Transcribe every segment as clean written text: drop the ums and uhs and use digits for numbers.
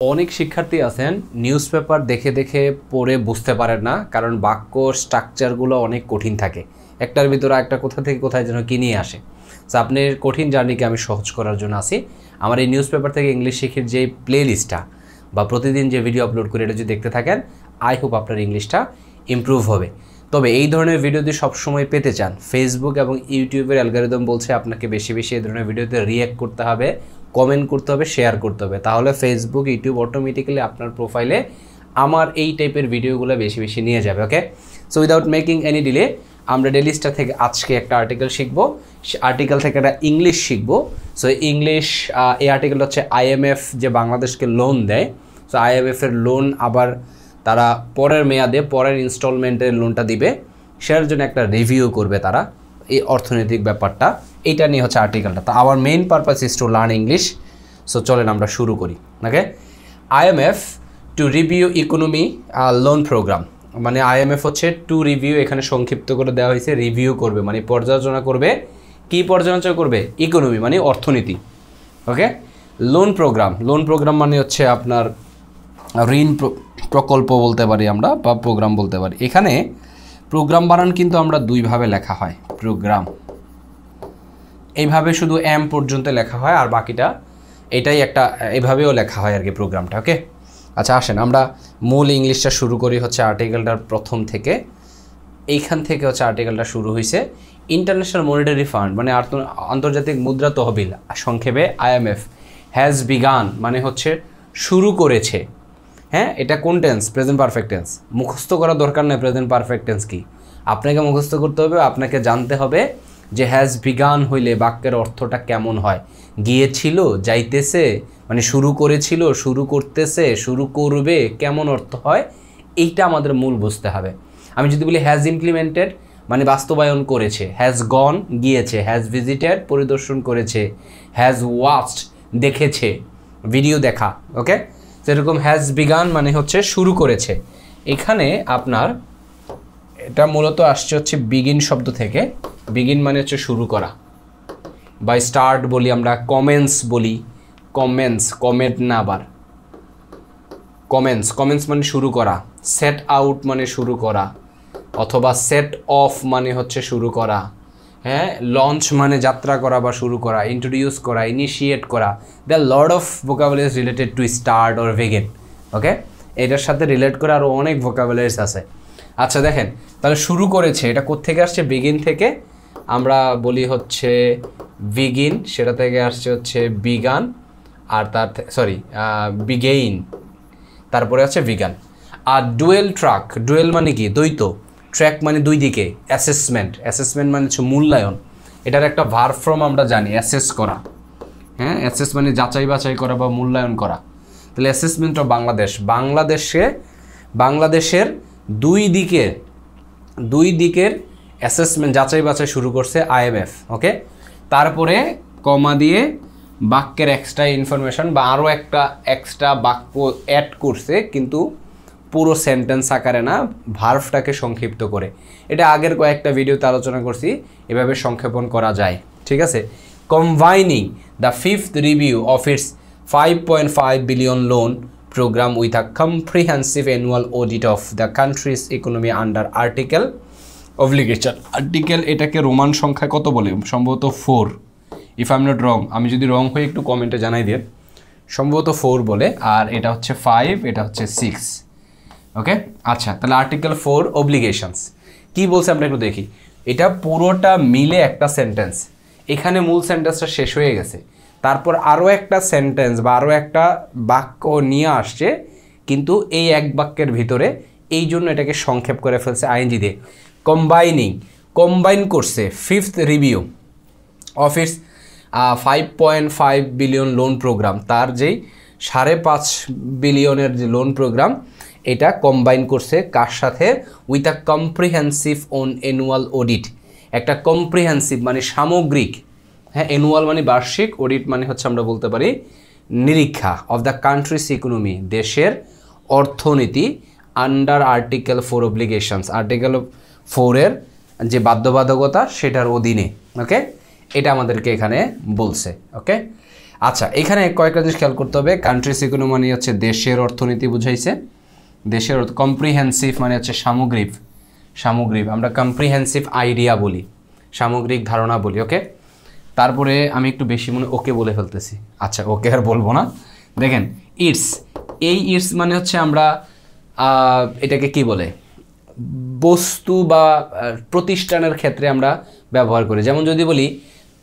অনেক শিক্ষার্থী আছেন নিউজ পেপার দেখে দেখে পড়ে বুঝতে পারেন না, কারণ বাক্য স্ট্রাকচারগুলো অনেক কঠিন থাকে। একটার ভিতরে একটা কোথা থেকে কোথায় যেন কি নিয়ে আসে। সো আপনার কঠিন জার্নিকে আমি সহজ করার জন্য আসি। আমার এই নিউজ পেপার থেকে ইংলিশ শিখির যে প্লে লিস্টটা বা প্রতিদিন যে ভিডিও আপলোড করে এটা যদি দেখতে থাকেন, আই হোপ আপনার ইংলিশটা ইমপ্রুভ হবে। তবে এই ধরনের ভিডিও যদি সবসময় পেতে চান, ফেসবুক এবং ইউটিউবের অ্যালগরিদম বলছে আপনাকে বেশি বেশি এই ধরনের ভিডিওতে রিঅ্যাক্ট করতে হবে, কমেন্ট করতে হবে, শেয়ার করতে হবে। তাহলে ফেসবুক ইউটিউব অটোমেটিক্যালি আপনার প্রোফাইলে আমার এই টাইপের ভিডিওগুলো বেশি বেশি নিয়ে যাবে। Okay, so without making any delay আমরা ডেইলি স্টার থেকে আজকে একটা আর্টিকেল শিখবো। আর্টিকেল থেকে একটা ইংলিশ শিখবো। সো ইংলিশ এই আর্টিকেলটা হচ্ছে আইএমএফ যে বাংলাদেশকে লোন দেয়, সো আইএমএফের লোন আবার তারা পরের মেয়াদে পরের ইনস্টলমেন্টের লোনটা দিবে, সেটার জন্য একটা রিভিউ করবে তারা, এই অর্থনৈতিক ব্যাপারটা, এইটা নিয়ে হচ্ছে আর্টিকেলটা। তো our main purpose is to learn English. So চলেন আমরা শুরু করি। Okay, IMF to review economy loan program, মানে আইএমএফ হচ্ছে টু রিভিউ, এখানে সংক্ষিপ্ত করে দেওয়া হয়েছে, রিভিউ করবে মানে পর্যালোচনা করবে। কি পর্যালোচনা করবে? ইকোনমি মানে অর্থনীতি। ওকে, লোন প্রোগ্রাম মানে হচ্ছে আপনার ঋণ প্রকল্প বলতে পারি আমরা, বা প্রোগ্রাম বলতে পারি। এখানে প্রোগ্রাম বানান কিন্তু আমরা দুইভাবে লেখা হয়। প্রোগ্রাম এইভাবে শুধু এম পর্যন্ত লেখা হয়, আর বাকিটা এটাই একটা এভাবেও লেখা হয় আর কি প্রোগ্রামটা। ওকে, আচ্ছা আসেন আমরা মূল ইংলিশটা শুরু করি হচ্ছে আর্টিকেলটার প্রথম থেকে। এইখান থেকে হচ্ছে আর্টিকেলটা শুরু হয়েছে। ইন্টারন্যাশনাল মনিটারি ফান্ড মানে আন্তর্জাতিক মুদ্রা তহবিল, সংক্ষেপে আইএমএফ, হ্যাজ বিগান মানে হচ্ছে শুরু করেছে। হ্যাঁ, এটা কোন টেন্স? Present perfect tense. মুখস্থ করার দরকার নেই প্রেজেন্ট পারফেক্ট টেন্স কি, আপনাকে মুখস্থ করতে হবে। আপনাকে জানতে হবে যে হ্যাজ বিগান হইলে বাক্যের অর্থটা কেমন হয়। গিয়েছিল, যাইতেছে মানে শুরু করেছিল, শুরু করতেছে, শুরু করবে, কেমন অর্থ হয়, এইটা আমাদের মূল বুঝতে হবে। আমি যদি বলি হ্যাজ ইমপ্লিমেন্টেড মানে বাস্তবায়ন করেছে, হ্যাজ গন গিয়েছে, হ্যাজ ভিজিটেড পরিদর্শন করেছে, হ্যাজ ওয়াচড দেখেছে, ভিডিও দেখা। ওকে, সেরকম হ্যাজ বিগান মানে হচ্ছে শুরু করেছে। এখানে আপনার এটা মূলত আসছে হচ্ছে বিগিন শব্দ থেকে। বিগিন মানে হচ্ছে শুরু করা, বা স্টার্ট বলি আমরা, কমেন্স বলি, কমেন্ট না, আবার কমেন্স মানে শুরু করা, সেট আউট মানে শুরু করা, অথবা সেট অফ মানে হচ্ছে শুরু করা। হ্যাঁ, লঞ্চ মানে যাত্রা করা বা শুরু করা, ইন্ট্রোডিউস করা, ইনিশিয়েট করা। The lord of vocabularies related to start or begin. Okay, এটার সাথে রিলেট করে আরও অনেক ভোকাবুলারিজ আছে। আচ্ছা দেখেন, তাহলে শুরু করেছে, এটা কোত্থেকে আসছে? বিগিন থেকে। আমরা বলি হচ্ছে বিগিন, সেটা থেকে আসছে হচ্ছে বিগান, আর তার বিগেইন, তারপরে আছে বিগান। আর ডুয়েল ট্র্যাক, ডুয়েল মানে কি? দ্বৈত। ট্র্যাক মানে দুই দিকে। অ্যাসেসমেন্ট মানে হচ্ছে মূল্যায়ন। এটার একটা ভার্ব ফর্ম আমরা জানি, অ্যাসেস করা। হ্যাঁ, অ্যাসেস মানে যাচাই বাছাই করা বা মূল্যায়ন করা। তাহলে অ্যাসেসমেন্ট অফ বাংলাদেশের দুই দিকের অ্যাসেসমেন্ট, যাচাই বাছাই শুরু করছে আইএমএফ। ওকে, তারপরে কমা দিয়ে বাক্যের এক্সট্রা ইনফরমেশন বা আরও একটা এক্সট্রা বাক্য অ্যাড করছে, কিন্তু পুরো সেন্টেন্স আকারে না, ভার্বটাকে সংক্ষিপ্ত করে। এটা আগের কয়েকটা ভিডিওতে আলোচনা করছি, এভাবে সংক্ষেপণ করা যায়। ঠিক আছে, combining the fifth review of its 5.5 billion loan program with a comprehensive annual audit of the country's economy under article obligation. Article এটাকে রোমান সংখ্যায় কত বলে? সম্ভবত 4, if I am not wrong. আমি যদি রং হয়ে একটু কমেন্টে জানাই দিন। সম্ভবত 4 বলে, আর এটা হচ্ছে 5, এটা হচ্ছে 6। ওকে, আচ্ছা তাহলে আর্টিকেল 4 অব্লিগেশনস কি বলছে আমরা একটু দেখি। এটা পুরোটা মিলে একটা সেন্টেন্স। এখানে মূল সেন্টেন্সটা শেষ হয়ে গেছে, তারপর আরও একটা সেন্টেন্স বা আরও একটা বাক্য নিয়ে আসছে, কিন্তু এই এক বাক্যের ভিতরে, এই জন্য এটাকে সংক্ষেপ করে ফেলছে আইএনজি দিয়ে। কম্বাইন করছে fifth review of its 5.5 billion loan program, তার যেই 5.5 বিলিয়নের যে লোন প্রোগ্রাম, এটা কম্বাইন করছে কার সাথে? With a comprehensive on annual audit. একটা কম্প্রিহেন্সিভ মানে সামগ্রিক, হ্যাঁ, অ্যানুয়াল মানে বার্ষিক, অডিট মানে হচ্ছে আমরা বলতে পারি নিরীক্ষা, অফ দ্য কান্ট্রিজ ইকোনমি দেশের অর্থনীতি, আন্ডার আর্টিকেল 4 অব্লিগেশনস, আর্টিকেল 4-এর যে বাধ্যবাধকতা সেটার অধীনে। ওকে, এটা আমাদেরকে এখানে বলছে। ওকে, আচ্ছা, এখানে কয়েকটা জিনিস খেয়াল করতে হবে। কান্ট্রিজ ইকোনমি মানে হচ্ছে দেশের অর্থনীতি বুঝাইছে, দেশের কম্প্রিহেন্সিভ মানে হচ্ছে সামগ্রিক, আমরা কম্প্রিহেন্সিভ আইডিয়া বলি, সামগ্রিক ধারণা বলি। ওকে, তারপরে আমি একটু বেশি মনে ওকে বলে ফেলতেছি, আচ্ছা ওকে আর বলবো না। দেখেন ইটস, এই ইটস মানে হচ্ছে আমরা এটাকে কি বলে, বস্তু বা প্রতিষ্ঠানের ক্ষেত্রে আমরা ব্যবহার করি। যেমন যদি বলি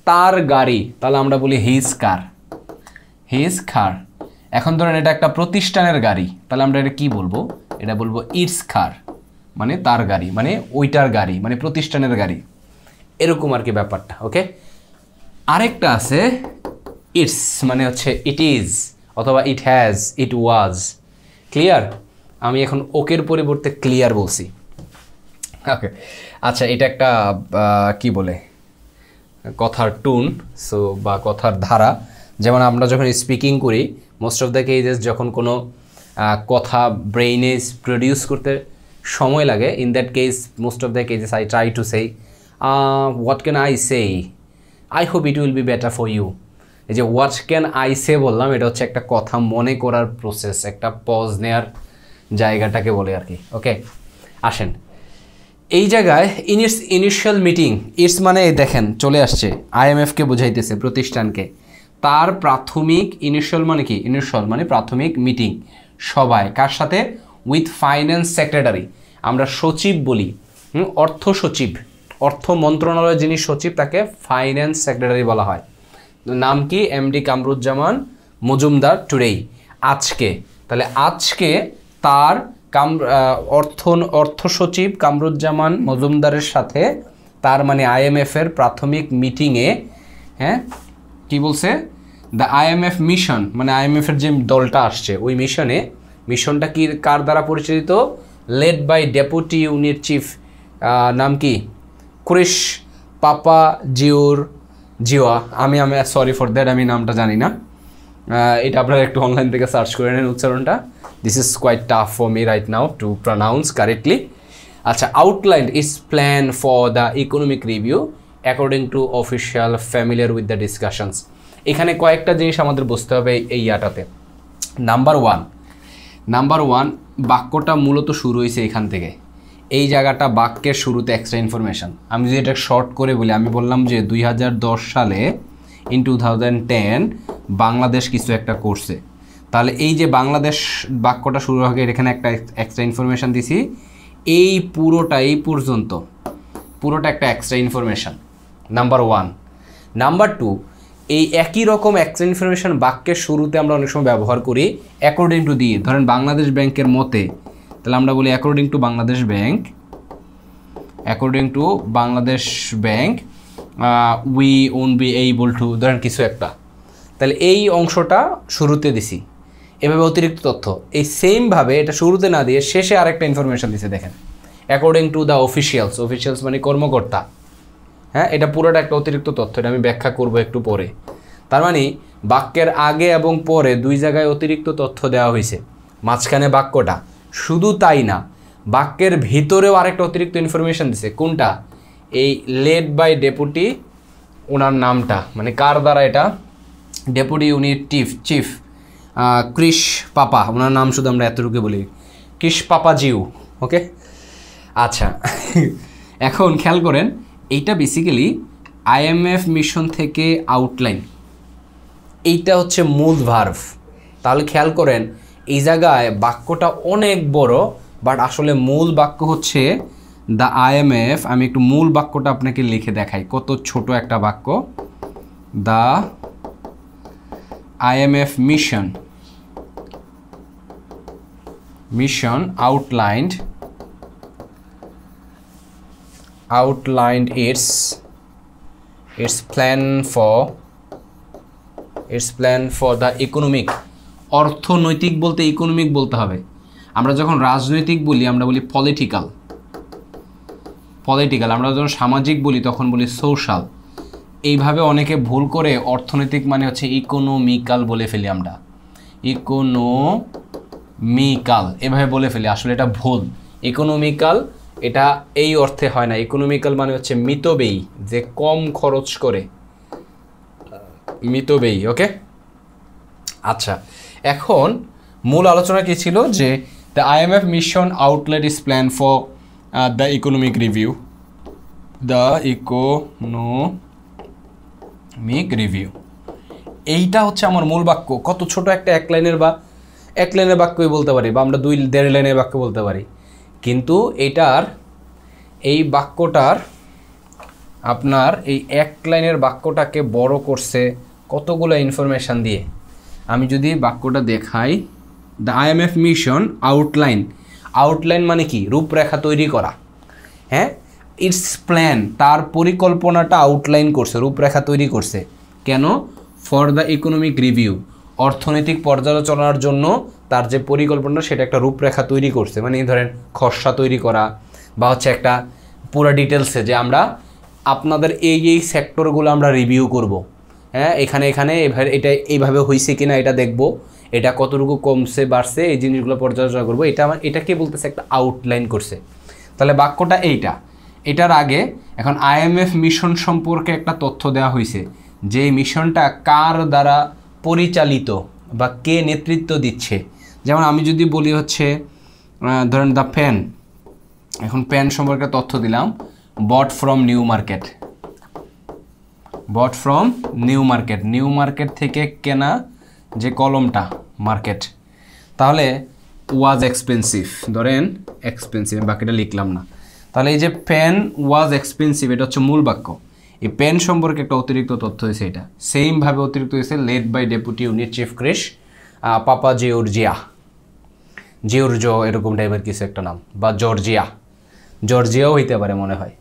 তার গাড়ি, তাহলে আমরা বলি হিজ কার, হিজ কার। এখন ধরেন এটা একটা প্রতিষ্ঠানের গাড়ি, তাহলে আমরা এটা কি বলবো, এটা বলবো ইটস কার, মানে তার গাড়ি, মানে ওইটার গাড়ি, মানে প্রতিষ্ঠানের গাড়ি, এরকম আর কি ব্যাপারটা। ওকে, আরেকটা আছে ইটস মানে হচ্ছে ইট ইজ অথবা it has, it was. Clear? আমি এখন ওকের পরিবর্তে ক্লিয়ার বলছি। ওকে, আচ্ছা এটা একটা কি বলে কথার টুন, সো বা কথার ধারা। যেমন আমরা যখন স্পিকিং করি, মোস্ট অফ দ্য কেজেস যখন কোনো কথা ব্রেইনে প্রডিউস করতে সময় লাগে, in that case most of the cases I try to say what can I say, I hope it will be better for you. এই যে হোয়াট ক্যান আই সে বললাম, এটা হচ্ছে একটা কথা মনে করার প্রসেস, একটা পজ নেয়ার জায়গাটাকে বলে আর কি। ওকে, আসেন এই জায়গায় ইনিশিয়াল মিটিং, ইটস মানে দেখেন চলে আসছে, আইএমএফকে বুঝাইতেছে, প্রতিষ্ঠানকে। তার প্রাথমিক, ইনিশিয়াল মানে কি, ইনিশিয়াল মানে প্রাথমিক মিটিং, সবাই কার সাথে, উইথ ফাইন্যান্স সেক্রেটারি, আমরা সচিব বলি, অর্থ সচিব, অর্থ মন্ত্রণালয়ের যিনি সচিব তাকে ফাইন্যান্স সেক্রেটারি বলা হয়। নাম কি, এমডি কামরুজ্জামান মজুমদার টুডেই, আজকে। তাহলে আজকে তার অর্থ সচিব কামরুজ্জামান মজুমদারের সাথে, তার মানে আইএমএফের প্রাথমিক মিটিংয়ে, হ্যাঁ কি বলছে, দ্য আইএমএফ মিশন, মানে আইএমএফের যে দলটা আসছে ওই মিশনটা কি কার দ্বারা পরিচালিত, led by deputy unit chief, নাম কি, ক্রিশ পাপা জিওয়া। আমি সরি ফর দ্যাট, আমি নামটা জানি না, এটা আপনারা একটু অনলাইন থেকে সার্চ করে নেন উচ্চারণটা। This is quite tough for me right now to pronounce correctly. আচ্ছা, outline is plan for the economic review according to official familiar with the discussions. এখানে কয়েকটা জিনিস আমাদের বুঝতে হবে এই ইয়াটাতে। নাম্বার ওয়ান, বাক্যটা মূলত শুরু হয়েছে এখান থেকে, এই জায়গাটা বাক্যের শুরুতে এক্সট্রা ইনফরমেশান। আমি যদি এটা শর্ট করে বলি, আমি বললাম যে 2010 সালে ইন 2010 বাংলাদেশ কিছু একটা করছে, তাহলে এই যে বাংলাদেশ বাক্যটা শুরু হবে, এখানে একটা এক্সট্রা ইনফরমেশান দিছি, এই পুরোটা এই পর্যন্ত পুরোটা একটা extra information, number one. Number two, এই একই রকম এক্সট্রা ইনফরমেশান বাক্যের শুরুতে আমরা অনেক সময় ব্যবহার করি অ্যাকর্ডিং টু দিয়ে, ধরেন বাংলাদেশ ব্যাংকের মতে, তাহলে আমরা বলি according to Bangladesh bank, we won't be able two, ধরেন কিছু একটা, তাহলে এই অংশটা শুরুতে দিছি, এভাবে অতিরিক্ত তথ্য। এই সেমভাবে এটা শুরুতে না দিয়ে শেষে আরেকটা ইনফরমেশান দিছে, দেখেন অ্যাকর্ডিং টু দ্য অফিসিয়ালস মানে কর্মকর্তা, হ্যাঁ এটা পুরোটা একটা অতিরিক্ত তথ্য, এটা আমি ব্যাখ্যা করব একটু পরে। তার মানে বাক্যের আগে এবং পরে দুই জায়গায় অতিরিক্ত তথ্য দেওয়া হয়েছে, মাঝখানে বাক্যটা, শুধু তাই না বাক্যের ভিতরেও আরেকটা অতিরিক্ত ইনফরমেশান দিছে, কোনটা, এই লেড বাই ডেপুটি, ওনার নামটা মানে কার দ্বারা, এটা ডেপুটি ইউনিট চিফ ক্রিশ পাপা, ওনার নাম শুধু আমরা এতটুকু বলি, ক্রিশ পাপা জিউ। ওকে, আচ্ছা এখন খেয়াল করেন, এইটা বেসিক্যালি আইএমএফ মিশন থেকে আউটলাইন, এইটা হচ্ছে মূল ভার্ভ। তাহলে খেয়াল করেন এই জায়গায় বাক্যটা অনেক বড়, বাট আসলে মূল বাক্য হচ্ছে দ্য আইএমএফ। আমি একটু মূল বাক্যটা আপনাকে লিখে দেখাই, কত ছোট একটা বাক্য, the IMF mission outlined its plan for the economic, অর্থনৈতিক বলতে ইকোনমিক বলতে হবে। আমরা যখন রাজনৈতিক বলি আমরা বলি পলিটিক্যাল, আমরা যখন সামাজিক বলি তখন বলি সোশ্যাল। এইভাবে অনেকে ভুল করে অর্থনৈতিক মানে হচ্ছে ইকোনমিক্যাল বলে ফেলি, আমরা ইকোনমিক্যাল এভাবে বলে ফেলি, আসলে এটা ভুল। ইকোনমিক্যাল এটা এই অর্থে হয় না, ইকোনমিক্যাল মানে হচ্ছে মিতব্যয়ী, যে কম খরচ করে, মিতব্যয়ী। ওকে, আচ্ছা, এখন মূল আলোচনা কি ছিল যে the IMF mission outlet is plan for the economic review, the economic review, এইটা হচ্ছে আমার মূল বাক্য। কত ছোট একটা এক লাইনের বাক্যই বলতে পারি, বা আমরা 2-1.5 লাইনের বাক্য বলতে পারি, কিন্তু এই বাক্যটার আপনার এই এক লাইনের বাক্যটাকে বড় করছে কতগুলো ইনফরমেশান দিয়ে। আমি যদি বাক্যটা দেখাই, দ্য আইএমএফ মিশন আউটলাইন মানে কি? রূপরেখা তৈরি করা। হ্যাঁ, ইটস প্ল্যান, তার পরিকল্পনাটা আউটলাইন করছে, রূপরেখা তৈরি করছে। কেন? ফর দ্য ইকোনমিক রিভিউ, অর্থনৈতিক পর্যালোচনার জন্য তার যে পরিকল্পনা সেটা একটা রূপরেখা তৈরি করছে। মানে ধরেন খসড়া তৈরি করা, বা হচ্ছে একটা পুরো ডিটেলসে যে আমরা আপনাদের এই সেক্টরগুলো আমরা রিভিউ করব। হ্যাঁ, এখানে এটা এইভাবে হয়েছে কিনা এটা দেখব, এটা কতটুকু কমছে বাড়ছে এই জিনিসগুলো পর্যালোচনা করবো। এটাকে বলতেছে একটা আউটলাইন করছে। তাহলে বাক্যটা এটার আগে এখন আইএমএফ মিশন সম্পর্কে একটা তথ্য দেওয়া হয়েছে, যে মিশনটা কার দ্বারা পরিচালিত বা কে নেতৃত্ব দিচ্ছে। যেমন আমি যদি বলি হচ্ছে ধরেন দ্য পেন, এখন পেন সম্পর্কে তথ্য দিলাম, বট ফ্রম নিউ মার্কেট থেকে কেনা যে কলমটা মার্কেট। তাহলে ওয়াজ এক্সপেন্সিভ, ধরেন এক্সপেন্সিভ, বাকিটা লিখলাম না। তাহলে এই যে পেন ওয়াজ এক্সপেন্সিভ, এটা হচ্ছে মূল বাক্য। এই পেন সম্পর্কে একটা অতিরিক্ত তথ্য হয়েছে, এটা সেমভাবে অতিরিক্ত হয়েছে led by deputy unit chief Chris Papa Giorgio এরকম টাইপের কিছু একটা নাম, বা জর্জিয়াও হইতে পারে মনে হয়।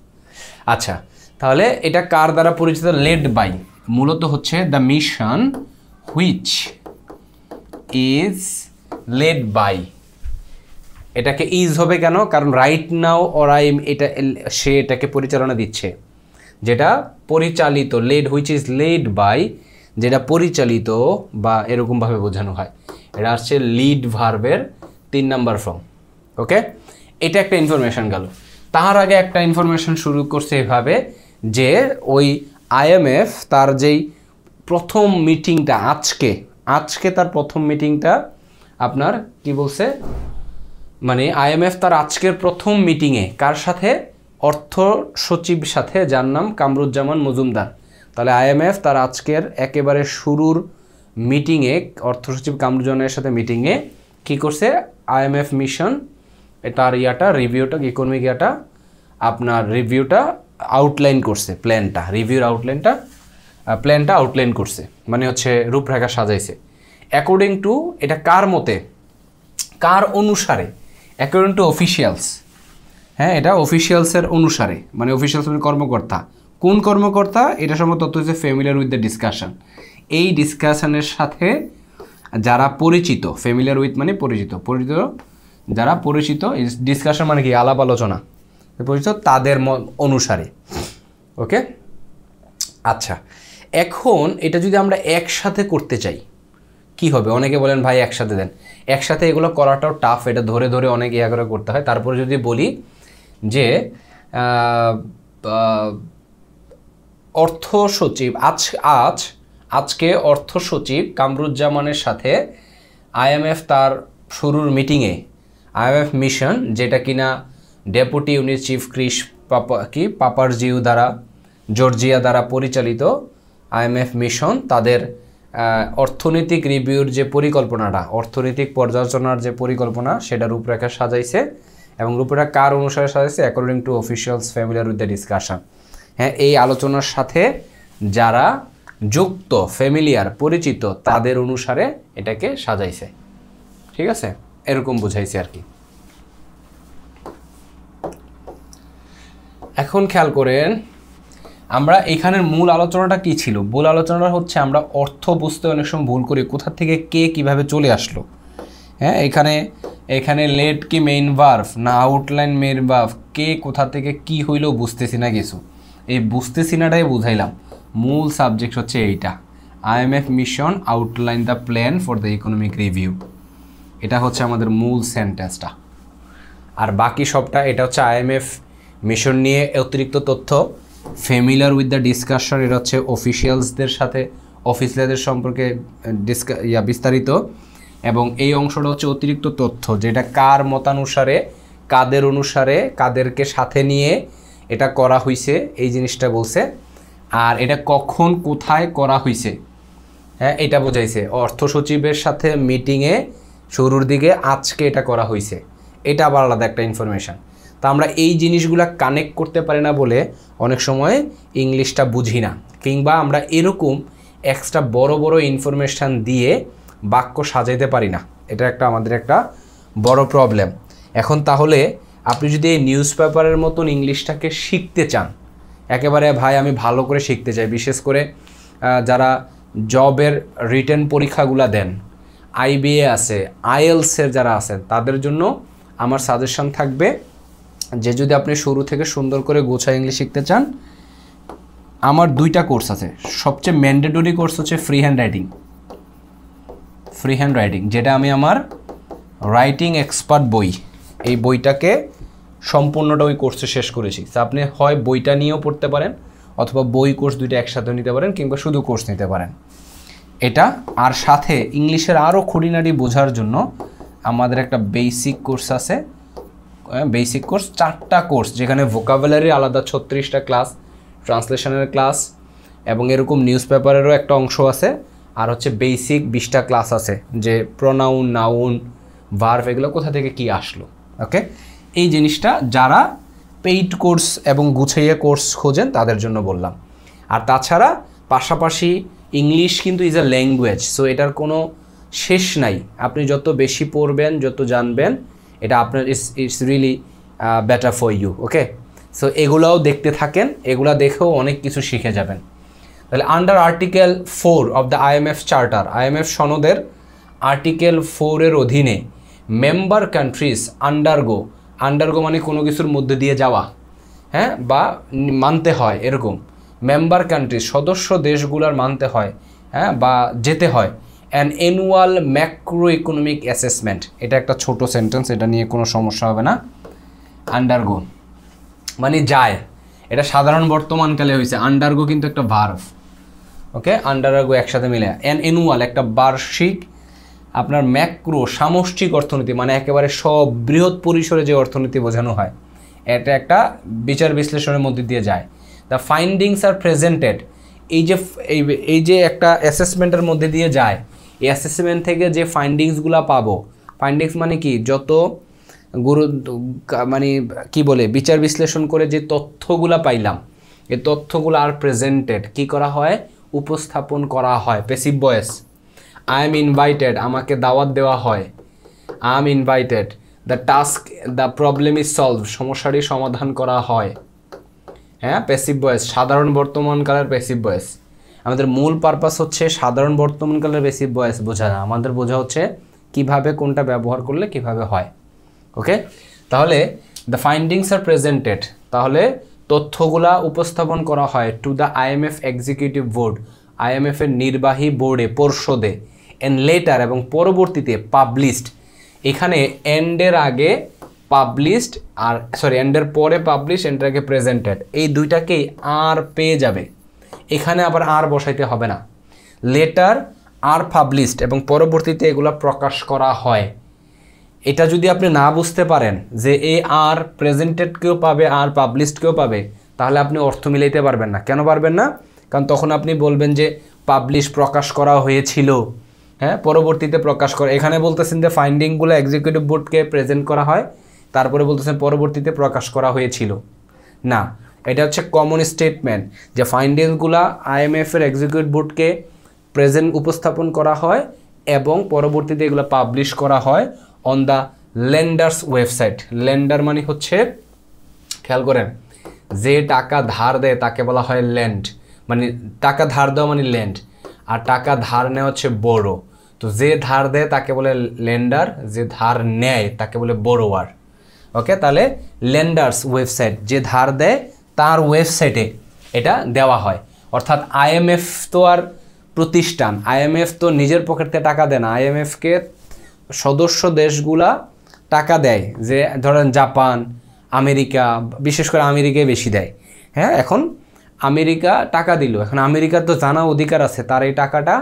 আচ্ছা, তাহলে এটা কার দ্বারা পরিচিত? লেড বাই, মূলত হচ্ছে the mission which is led by. এটাকে ইজ হবে কেন? কারণ রাইট নাও সে এটাকে পরিচালনা দিচ্ছে, যেটা পরিচালিত, led which is led by, যেটা পরিচালিত বা এরকমভাবে বোঝানো হয়। এটা আসছে লিড ভার্বের 3 নাম্বার ফর্ম। ওকে, এটা একটা ইনফরমেশন গেল। তার আগে একটা ইনফরমেশন শুরু করছে এভাবে যে ওই আইএমএফ তার যেই প্রথম মিটিংটা আজকে তার প্রথম মিটিংটা আপনার কি বলছে, মানে আইএমএফ তার আজকের প্রথম মিটিংয়ে কার সাথে? অর্থ সচিব সাথে, যার নাম কামরুজ্জামান মজুমদার। তাহলে আইএমএফ তার আজকের একেবারে শুরুর মিটিংয়ে অর্থ সচিব কামরুজ্জামানের সাথে মিটিংয়ে কী করছে? আইএমএফ মিশন তার রিভিউটা, ইকোনমিক আপনার রিভিউটা আউটলাইন করছে, প্ল্যানটা আউটলাইন করছে, মানে হচ্ছে রূপরেখা সাজাইছে। অ্যাকর্ডিং টু, এটা কার মতে, কার অনুসারে? According to officials. হ্যাঁ, এটা অফিসিয়ালসের অনুসারে, মানে অফিসিয়ালস মানে কর্মকর্তা। কোন কর্মকর্তা? এটা সম্বন্ধে তথ্য হচ্ছে ফ্যামিলিয়ার উইথ দ্য ডিসকাশন। এই ডিসকাশনের সাথে যারা পরিচিত, ফ্যামিলিয়ার উইথ মানে পরিচিত, যারা পরিচিত, ডিসকাশন মানে কি? আলাপ আলোচনা, পরিচিত তাদের অনুসারে। ওকে, আচ্ছা, এখন এটা যদি আমরা একসাথে করতে চাই কি হবে? অনেকে বলেন ভাই একসাথে দেন, একসাথে এগুলো করাটাও টাফ, এটা ধরে ধরে অনেক করে করতে হয়। তারপরে যদি বলি যে অর্থ সচিব আজকে অর্থ সচিব কামরুজ্জামানের সাথে আইএমএফ তার শুরুর মিটিংয়ে আইএমএফ মিশন, যেটা কিনা deputy unit chief Kris Georgia দ্বারা পরিচালিত আইএমএফ মিশন, তাদের অর্থনৈতিক রিভিউর যে পরিকল্পনাটা, অর্থনৈতিক পর্যালোচনার যে পরিকল্পনা, সেটা রূপরেখা সাজাইছে। এবং রূপরেখা কার অনুসারে সাজাইছে? According to officials familiar with the discussion. হ্যাঁ, এই আলোচনার সাথে যারা যুক্ত, ফ্যামিলিয়ার, পরিচিত, তাদের অনুসারে এটাকে সাজাইছে। ঠিক আছে, এরকম বুঝাইছে আর কি। এখন খেয়াল করেন, আমরা এখানের মূল আলোচনাটা কি ছিল? মূল আলোচনাটা হচ্ছে আমরা অর্থ বুঝতে অনেক সময় ভুল করি, কোথা থেকে কে কিভাবে চলে আসলো। হ্যাঁ, এখানে লেট কি মেইন ভার্ব না আউটলাইন মেইন ভার্ব, কে কোথা থেকে কি হইলেও বুঝতেছি না কিছু। এই বুঝতেছি নাটাই বুঝাইলাম। মূল সাবজেক্ট হচ্ছে এইটা, IMF mission outline the plan for the economic review. এটা হচ্ছে আমাদের মূল সেন্টেন্সটা। আর বাকি সবটা এটা হচ্ছে আইএমএফ মিশন নিয়ে অতিরিক্ত তথ্য, ফ্যামিলিয়ার উইথ দ্য ডিসকাশন, এটা হচ্ছে অফিসিয়ালসদের সাথে অফিসিয়ালদের সম্পর্কে বিস্তারিত, এবং এই অংশটা হচ্ছে অতিরিক্ত তথ্য, যেটা কার মতানুসারে, কাদের অনুসারে, কাদেরকে সাথে নিয়ে এটা করা হয়েছে এই জিনিসটা বলছে। আর এটা কখন কোথায় করা হয়েছে, হ্যাঁ এটা বোঝাইছে। অর্থ সচিবের সাথে মিটিংয়ে শুরুর দিকে আজকে এটা করা হয়েছে, এটা আবার আলাদা একটা ইনফরমেশান। তা আমরা এই জিনিসগুলো কানেক্ট করতে পারি না বলে অনেক সময় ইংলিশটা বুঝি না, কিংবা আমরা এরকম এক্সট্রা বড় বড় ইনফরমেশান দিয়ে বাক্য সাজাইতে পারি না। এটা একটা আমাদের একটা বড় প্রবলেম। এখন তাহলে আপনি যদি এই নিউজ পেপারের মতন ইংলিশটাকে শিখতে চান, একেবারে ভাই আমি ভালো করে শিখতে চাই, বিশেষ করে যারা জবের রিটেন পরীক্ষাগুলো দেন, আইবিএ আছে, আইএলসের যারা আছেন, তাদের জন্য আমার সাজেশন থাকবে যে যদি আপনি শুরু থেকে সুন্দর করে গোছায় ইংলিশ শিখতে চান, আমার 2টা কোর্স আছে। সবচেয়ে ম্যান্ডেটরি কোর্স হচ্ছে ফ্রি হ্যান্ড রাইটিং, যেটা আমি আমার রাইটিং এক্সপার্ট বই, এই বইটাকে সম্পূর্ণটা ওই কোর্সে শেষ করেছি। তো আপনি হয় বইটা নিয়েও পড়তে পারেন, অথবা বই কোর্স দুইটা একসাথে নিতে পারেন, কিংবা শুধু কোর্স নিতে পারেন এটা। আর সাথে ইংলিশের আরও খুঁটিনাটি বোঝার জন্য আমাদের একটা বেসিক কোর্স আছে, বেসিক কোর্স 4টা কোর্স, যেখানে ভোকাবুলারি আলাদা 36টা ক্লাস, ট্রান্সলেশনের ক্লাস, এবং এরকম নিউজ পেপারেরও একটা অংশ আছে, আর হচ্ছে বেসিক 20টা ক্লাস আছে, যে প্রোনাউন, নাউন, ভার্ব এগুলো কোথা থেকে কি আসলো। ওকে, এই জিনিসটা যারা পেইড কোর্স এবং গুছাইয়া কোর্স খোঁজেন তাদের জন্য বললাম। আর তাছাড়া পাশাপাশি ইংলিশ কিন্তু ইজ আ ল্যাঙ্গুয়েজ, সো এটার কোনো শেষ নাই। আপনি যত বেশি পড়বেন, যত জানবেন, এটা আপনার it's really better for you. Okay, so এগুলাও দেখতে থাকেন, এগুলা দেখেও অনেক কিছু শিখে যাবেন। তাহলে under article 4 of the IMF charter, IMF সনদের আর্টিকেল 4-এর অধীনে মেম্বার কান্ট্রিজ আন্ডারগো মানে কোনো কিছুর মধ্যে দিয়ে যাওয়া, হ্যাঁ, বা মানতে হয়, এরকম মেম্বার কান্ট্রিজ সদস্য দেশগুলোর মানতে হয়, হ্যাঁ, বা যেতে হয় an annual macro economic assessment. এটা একটা ছোট সেন্টেন্স, এটা নিয়ে কোনো সমস্যা হবে না। আন্ডারগো মানে যায়, এটা সাধারণ বর্তমানকালে হয়েছে। আন্ডারগো কিন্তু একটা ভার্ব। ওকে, আন্ডারগো একসাথে মিলে। অ্যান অ্যানুয়াল একটা বার্ষিক, আপনার ম্যাক্রো সামষ্টিক অর্থনীতি মানে একেবারে সব বৃহৎ পরিসরে যে অর্থনীতি বোঝানো হয়, এটা একটা বিচার বিশ্লেষণের মধ্যে দিয়ে যায়। দ্য ফাইন্ডিংস আর প্রেজেন্টেড, এই যে একটা অ্যাসেসমেন্টের মধ্যে দিয়ে যায়, এই অ্যাসেসমেন্ট থেকে যে ফাইন্ডিংসগুলো পাবো, ফাইন্ডিংস মানে কি, যত মানে কি বলে, বিচার বিশ্লেষণ করে যে তথ্যগুলো পাইলাম, এই তথ্যগুলো আর প্রেজেন্টেড কি করা হয়, উপস্থাপন করা হয়। Passive voice, I am invited, আমাকে দাওয়াত দেওয়া হয়, I am invited. The problem is solve, সমস্যাটি সমাধান করা হয়। হ্যাঁ, প্যাসিভ ভয়েস, সাধারণ বর্তমানকালের প্যাসিভ ভয়েস। আমাদের মূল পারপাস হচ্ছে সাধারণ বর্তমানকালের প্যাসিভ ভয়েস বোঝা না, আমাদের বোঝা হচ্ছে কিভাবে কোনটা ব্যবহার করলে কিভাবে হয়। ওকে, তাহলে দ্য ফাইন্ডিংস আর প্রেজেন্টেড, তাহলে তথ্যগুলা উপস্থাপন করা হয় to the IMF executive board, আইএমএফের নির্বাহী বোর্ডে, পর্ষদে, এন্ড লেটার এবং পরবর্তীতে পাবলিশড। এখানে এন্ডের আগে পাবলিশড, আর এন্ডের পরে পাবলিশ, এন্ডের আগে প্রেজেন্টেড, এই দুইটাকেই আর পেয়ে যাবে। এখানে আবার আর বসাইতে হবে না। লেটার আর পাবলিশড এবং পরবর্তীতে এগুলো প্রকাশ করা হয়। এটা যদি আপনি না বুঝতে পারেন যে এই আর প্রেজেন্টেডকেও পাবে আর পাবলিশডকেও পাবে, তাহলে আপনি অর্থ মিলাইতে পারবেন না। কেন পারবেন না? কারণ তখন আপনি বলবেন যে পাবলিশ প্রকাশ করা হয়েছিল, হ্যাঁ, পরবর্তীতে প্রকাশ করা। এখানে বলতেছেন যে ফাইন্ডিংগুলো এক্সিকিউটিভ বোর্ডকে প্রেজেন্ট করা হয়, তারপরে বলতেছেন পরবর্তীতে প্রকাশ করা হয়েছিল। না, এটা হচ্ছে কমন স্টেটমেন্ট যে ফাইন্ডিংসগুলো আইএমএফের এক্সিকিউটিভ বোর্ডকে উপস্থাপন করা হয় এবং পরবর্তীতে এগুলো পাবলিশ করা হয় অন দ্য লেন্ডার্স ওয়েবসাইট। লেন্ডার মানে হচ্ছে, খেয়াল করেন, যে টাকা ধার দেয় তাকে বলা হয় ল্যান্ড, মানে টাকা ধার দেওয়া মানে ল্যান্ড, আর টাকা ধার নেওয়া হচ্ছে বড়ো। তো যে ধার দেয় তাকে বলে লেন্ডার, যে ধার নেয় তাকে বলে বড়োয়ার। ওকে, তাহলে লেন্ডার্স ওয়েবসাইট, যে ধার দেয় তার ওয়েবসাইটে এটা দেওয়া হয়। অর্থাৎ আইএমএফ তো আর প্রতিষ্ঠান, আইএমএফ তো নিজের পকেটে টাকা দেয় না, আইএমএফকে সদস্য দেশগুলা টাকা দেয়। যে ধরেন জাপান, আমেরিকা, বিশেষ করে আমেরিকায় বেশি দেয়। হ্যাঁ, এখন আমেরিকা টাকা দিল, এখন আমেরিকার তো জানা অধিকার আছে তার এই টাকাটা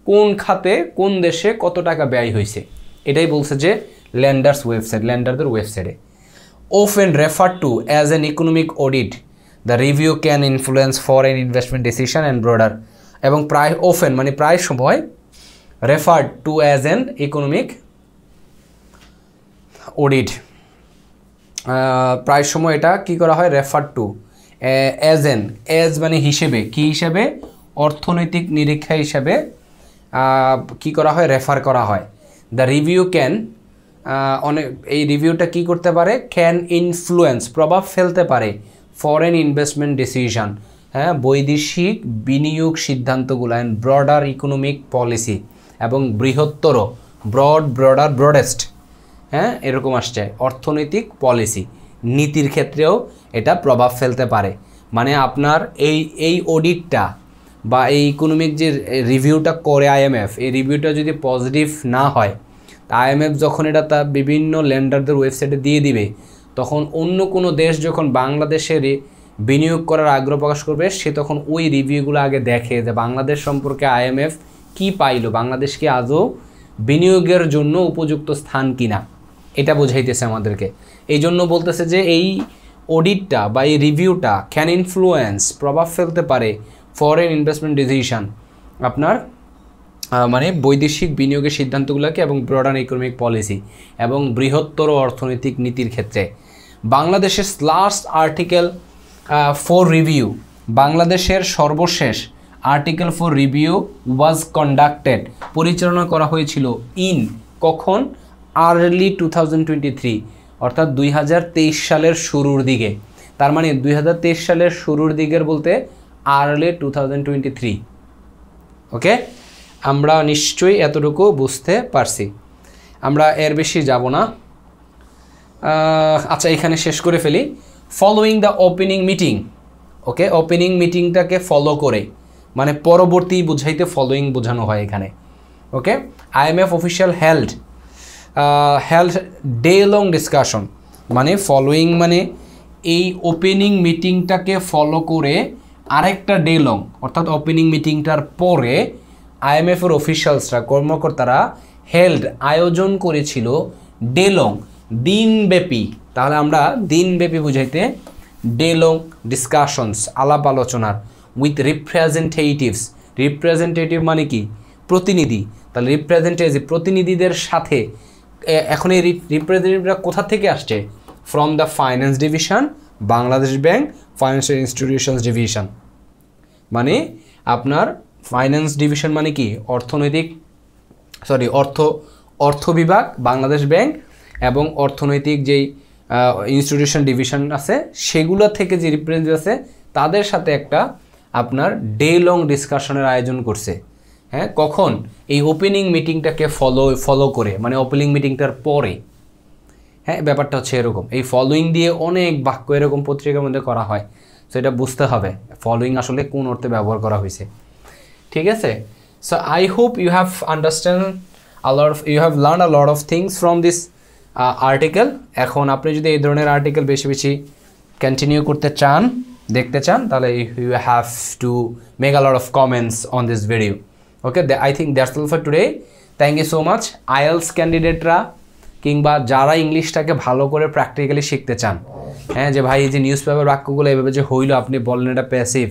কোন খাতে কোন দেশে কত টাকা ব্যয় হয়েছে, এটাই বলছে যে ল্যান্ডার্স ওয়েবসাইট, ল্যান্ডারদের ওয়েবসাইটে। often referred to as an economic audit, the review can influence foreign investment decision and broader, এবং প্রায় often মানে প্রায় সময় referred to as an economic audit, প্রায় সময় এটা কি করা হয়, referred to as মানে হিসেবে, কি হিসেবে, অর্থনৈতিক নিরীক্ষা হিসেবে কি করা হয়, রেফার করা হয়। দ্য রিভিউ ক্যান অনেক, এই রিভিউটা কি করতে পারে, ক্যান ইনফ্লুয়েন্স, প্রভাব ফেলতে পারে, ফরেন ইনভেস্টমেন্ট ডিসিশন, হ্যাঁ, বৈদেশিক বিনিয়োগ সিদ্ধান্তগুলো, অ্যান্ড ব্রডার ইকোনমিক পলিসি, এবং বৃহত্তর, ব্রডেস্ট, হ্যাঁ এরকম আসছে, অর্থনৈতিক পলিসি, নীতির ক্ষেত্রেও এটা প্রভাব ফেলতে পারে। মানে আপনার এই অডিটটা বা এই ইকোনমিক যে রিভিউটা করে আইএমএফ, এই রিভিউটা যদি পজিটিভ না হয়, আইএমএফ যখন এটা তার বিভিন্ন ল্যান্ডারদের ওয়েবসাইটে দিয়ে দিবে, তখন অন্য কোনো দেশ যখন বাংলাদেশে বিনিয়োগ করার আগ্রহ প্রকাশ করবে, সে তখন ওই রিভিউগুলো আগে দেখে যে বাংলাদেশ সম্পর্কে আইএমএফ কি পাইলো, বাংলাদেশ কি আজও বিনিয়োগের জন্য উপযুক্ত স্থান কিনা, এটা বোঝাইতেছে আমাদেরকে। এই জন্য বলতেছে যে এই অডিটটা বা এই রিভিউটা ক্যান ইনফ্লুয়েন্স, প্রভাব ফেলতে পারে, ফরেন ইনভেস্টমেন্ট ডিসিশন, আপনার মানে বৈদেশিক বিনিয়োগের সিদ্ধান্তগুলোকে, এবং ব্রডার ইকোনমিক পলিসি, এবং বৃহত্তর অর্থনৈতিক নীতির ক্ষেত্রে। বাংলাদেশের লাস্ট আর্টিকেল ফর রিভিউ, বাংলাদেশের সর্বশেষ article for review was conducted, পরিচালনা করা হয়েছিল কখন, আর্লি 2023, অর্থাৎ 2023 সালের শুরুর দিকে। তার মানে 2023 সালের শুরুর দিকের বলতে আর্লি 2023। ওকে, আমরা নিশ্চয়ই এতটুকু বুঝতে পারছি, আমরা এর বেশি যাব না। আচ্ছা, এখানে শেষ করে ফেলি। Following the opening meeting, okay, opening মিটিংটাকে ফলো করে, মানে পরবর্তী বুঝাইতে ফলোয়িং বোঝানো হয় এখানে। Okay, IMF official held day long discussion, মানে ফলোয়িং মানে এই ওপেনিং মিটিংটাকে ফলো করে আরেকটা ডে লং, অর্থাৎ ওপেনিং মিটিংটার পরে আইএমএফের অফিসিয়ালসরা, কর্মকর্তারা আয়োজন করেছিল ডে লং, দিনব্যাপী। তাহলে আমরা দিনব্যাপী বুঝাইতে ডে লং ডিসকাশনস, আলাপ আলোচনার, উইথ রিপ্রেজেন্টেটিভ মানে কি, প্রতিনিধি। তাহলে প্রতিনিধিদের সাথে। এখন এই রিপ্রেজেন্টেটিভরা কোথা থেকে আসছে, from the finance division, Bangladesh bank financial institutions division, মানে আপনার ফাইন্যান্স ডিভিশন মানে কি, অর্থ বিভাগ বাংলাদেশ ব্যাংক, এবং অর্থনৈতিক যেই ইনস্টিটিউশন ডিভিশন আছে সেগুলো থেকে যে রিপ্রেজেন্টেটিভ আছে তাদের সাথে একটা আপনার ডে লং ডিসকাশনের আয়োজন করছে। হ্যাঁ, কখন, এই ওপেনিং মিটিংটাকে ফলো করে, মানে ওপেনিং মিটিংটার পরে। হ্যাঁ, ব্যাপারটা হচ্ছে এরকম। এই ফলোয়িং দিয়ে অনেক বাক্য এরকম পত্রিকার মধ্যে করা হয়, সো এটা বুঝতে হবে ফলোয়িং আসলে কোন অর্থে ব্যবহার করা হয়েছে। ঠিক আছে, so I hope you have you have learned a lot of things from this article. এখন আপনি যদি এই ধরনের আর্টিকেল বেশি বেশি কন্টিনিউ করতে চান, দেখতে চান, তাহলে you have to make a lot of comments on this video. Okay, I think that's all for today. Thank you so much. IELTS ক্যান্ডিডেটরা কিংবা যারা ইংলিশটাকে ভালো করে প্র্যাকটিক্যালি শিখতে চান, হ্যাঁ, যে ভাই এই যে নিউজ পেপার বাক্যগুলো এভাবে যে হইলো, আপনি বললেন এটা প্যাসিভ,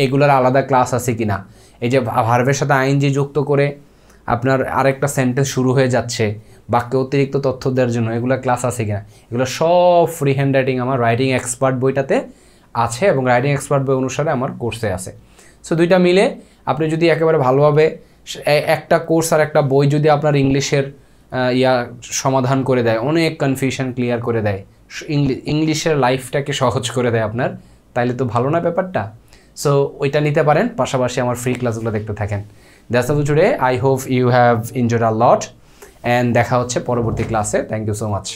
এগুলোর আলাদা ক্লাস আছে কিনা, এই যে ভার্বের সাথে আইএনজি যুক্ত করে আপনার আরেকটা সেন্টেন্স শুরু হয়ে যাচ্ছে বাক্যে অতিরিক্ত তথ্য দেওয়ার জন্য, এগুলো ক্লাস আছে কিনা, এগুলো সব ফ্রি হ্যান্ড রাইটিং আমার রাইটিং এক্সপার্ট বইটাতে আছে, এবং রাইটিং এক্সপার্ট বই অনুসারে আমার কোর্সে আছে। সো দুইটা মিলে আপনি যদি একেবারে ভালোভাবে একটা কোর্স আর একটা বই যদি আপনার ইংলিশের সমাধান করে দেয়, অনেক কনফিউশন ক্লিয়ার করে দেয়, ইংলিশের লাইফটাকে সহজ করে দেয় আপনার, তাইলে তো ভালো না ব্যাপারটা। সো ওইটা নিতে পারেন, পাশাপাশি আমার ফ্রি ক্লাসগুলো দেখতে থাকেন। That's all today. I hope you have enjoyed a lot, and দেখা হচ্ছে পরবর্তী ক্লাসে। Thank you so much.